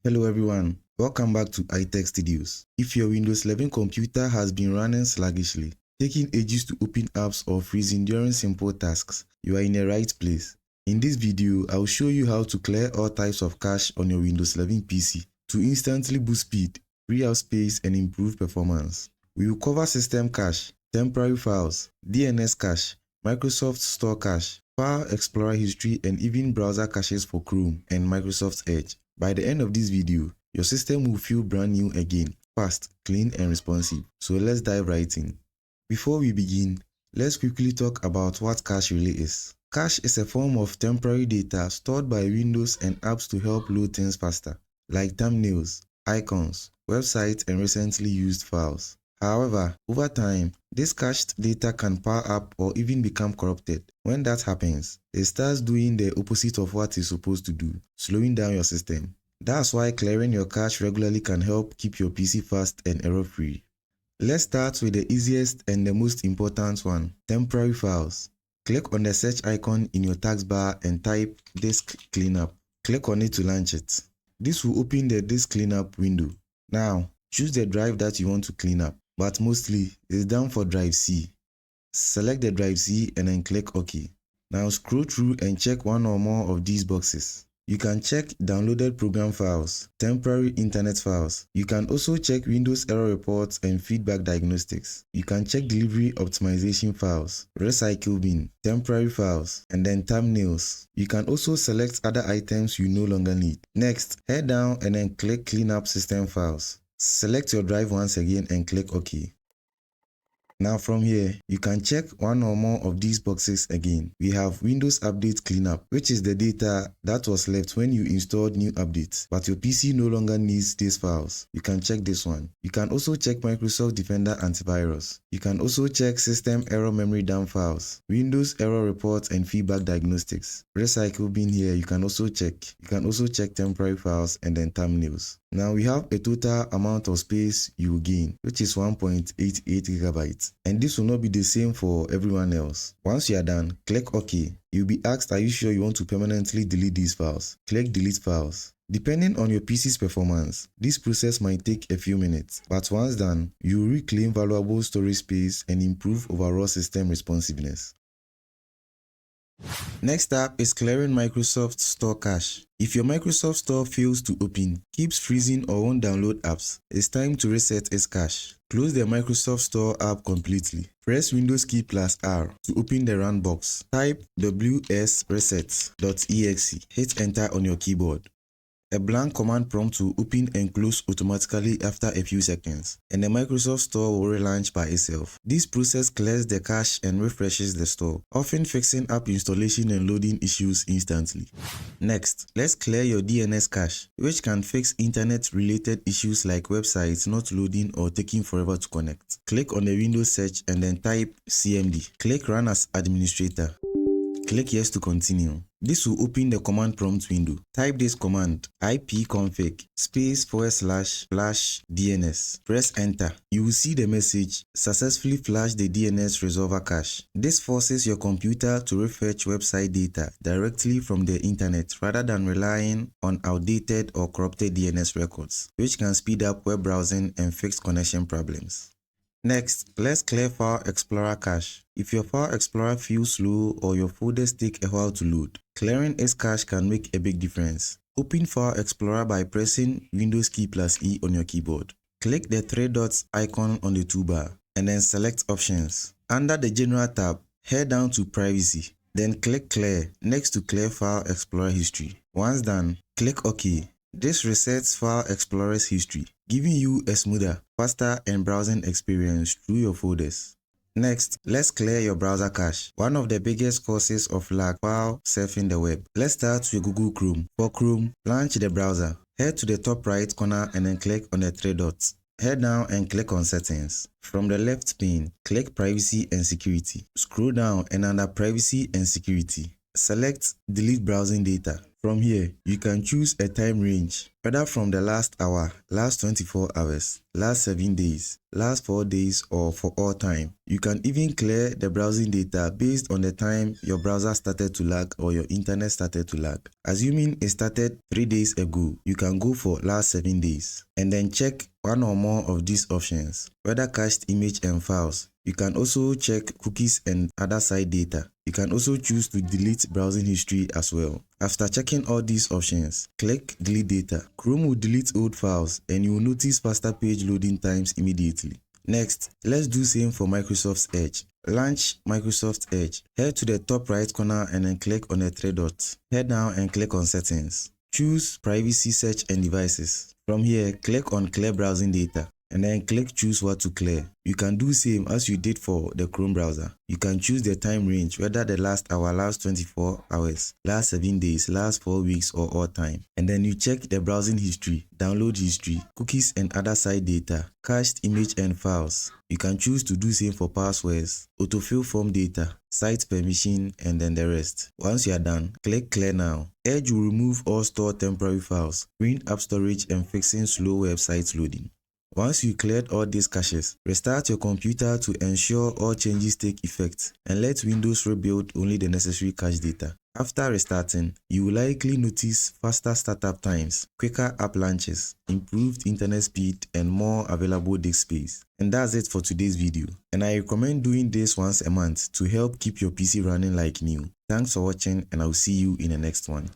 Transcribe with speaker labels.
Speaker 1: Hello everyone, welcome back to iTech Studios. If your Windows 11 computer has been running sluggishly, taking ages to open apps or freezing during simple tasks, you are in the right place. In this video, I'll show you how to clear all types of cache on your Windows 11 PC to instantly boost speed, free up space and improve performance. We will cover system cache, temporary files, DNS cache, Microsoft Store cache, File Explorer history and even browser caches for Chrome and Microsoft Edge. By the end of this video, your system will feel brand new again, fast, clean and responsive. So let's dive right in. Before we begin, let's quickly talk about what cache really is. Cache is a form of temporary data stored by Windows and apps to help load things faster, like thumbnails, icons, websites and recently used files. However, over time, this cached data can power up or even become corrupted. When that happens, it starts doing the opposite of what it's supposed to do, slowing down your system. That's why clearing your cache regularly can help keep your PC fast and error-free. Let's start with the easiest and the most important one, temporary files. Click on the search icon in your taskbar and type Disk Cleanup. Click on it to launch it. This will open the Disk Cleanup window. Now, choose the drive that you want to clean up, but mostly it's down for drive C. Select the drive C and then click OK. Now scroll through and check one or more of these boxes. You can check downloaded program files, temporary internet files. You can also check Windows error reports and feedback diagnostics. You can check delivery optimization files, recycle bin, temporary files, and then thumbnails. You can also select other items you no longer need. Next, head down and then click Clean Up System Files. Select your drive once again and click OK. Now from here, you can check one or more of these boxes again. We have Windows Update Cleanup, which is the data that was left when you installed new updates, but your PC no longer needs these files. You can check this one. You can also check Microsoft Defender Antivirus. You can also check System Error Memory Dump Files, Windows Error Reports and Feedback Diagnostics. Recycle bin here, you can also check. You can also check temporary files and then thumbnails. Now we have a total amount of space you will gain, which is 1.88 gigabytes. And this will not be the same for everyone else. Once you are done, click OK. You'll be asked, are you sure you want to permanently delete these files? Click Delete Files. Depending on your PC's performance, this process might take a few minutes, but once done, you will reclaim valuable storage space and improve overall system responsiveness. Next up is clearing Microsoft Store cache. If your Microsoft Store fails to open, keeps freezing or won't download apps, it's time to reset its cache. Close the Microsoft Store app completely. Press Windows key plus R to open the run box. Type wsreset.exe. Hit enter on your keyboard. A blank command prompt will open and close automatically after a few seconds, and the Microsoft Store will relaunch by itself. This process clears the cache and refreshes the store, often fixing app installation and loading issues instantly. Next, let's clear your DNS cache, which can fix internet-related issues like websites not loading or taking forever to connect. Click on the Windows search and then type CMD. Click Run as Administrator. Click Yes to continue. This will open the command prompt window. Type this command ipconfig //DNS. Press enter. You will see the message successfully flash the DNS resolver cache. This forces your computer to refetch website data directly from the internet rather than relying on outdated or corrupted DNS records, which can speed up web browsing and fix connection problems. Next, let's clear File Explorer cache. If your File Explorer feels slow or your folders take a while to load, clearing its cache can make a big difference. Open File Explorer by pressing Windows key plus E on your keyboard. Click the three dots icon on the toolbar and then select Options. Under the General tab, head down to Privacy. Then click Clear next to Clear File Explorer History. Once done, click OK. This resets File Explorer's history, giving you a smoother, faster and browsing experience through your folders. Next, let's clear your browser cache, one of the biggest causes of lag while surfing the web. Let's start with Google Chrome. For Chrome, launch the browser. Head to the top right corner and then click on the three dots. Head down and click on Settings. From the left pane, click Privacy and Security. Scroll down and under Privacy and Security, select Delete Browsing Data. From here, you can choose a time range, whether from the last hour, last 24 hours, last 7 days, last 4 days, or for all time. You can even clear the browsing data based on the time your browser started to lag or your internet started to lag. Assuming it started 3 days ago, you can go for last 7 days and then check one or more of these options, whether cached image and files. You can also check cookies and other site data. You can also choose to delete browsing history as well. After checking all these options, click delete data. Chrome will delete old files and you will notice faster page loading times immediately. Next, let's do same for Microsoft Edge. Launch Microsoft Edge. Head to the top right corner and then click on the three dots. Head down and click on settings. Choose privacy, search and devices. From here, click on clear browsing data and then click choose what to clear. You can do same as you did for the Chrome browser. You can choose the time range, whether the last hour, last 24 hours, last 7 days, last 4 weeks or all time. And then you check the browsing history, download history, cookies and other site data, cached image and files. You can choose to do same for passwords, autofill form data, site permission and then the rest. Once you are done, click clear now. Edge will remove all stored temporary files, freeing up storage and fixing slow website loading. Once you cleared all these caches, restart your computer to ensure all changes take effect and let Windows rebuild only the necessary cache data. After restarting, you will likely notice faster startup times, quicker app launches, improved internet speed, and more available disk space. And that's it for today's video. And I recommend doing this once a month to help keep your PC running like new. Thanks for watching and I'll see you in the next one.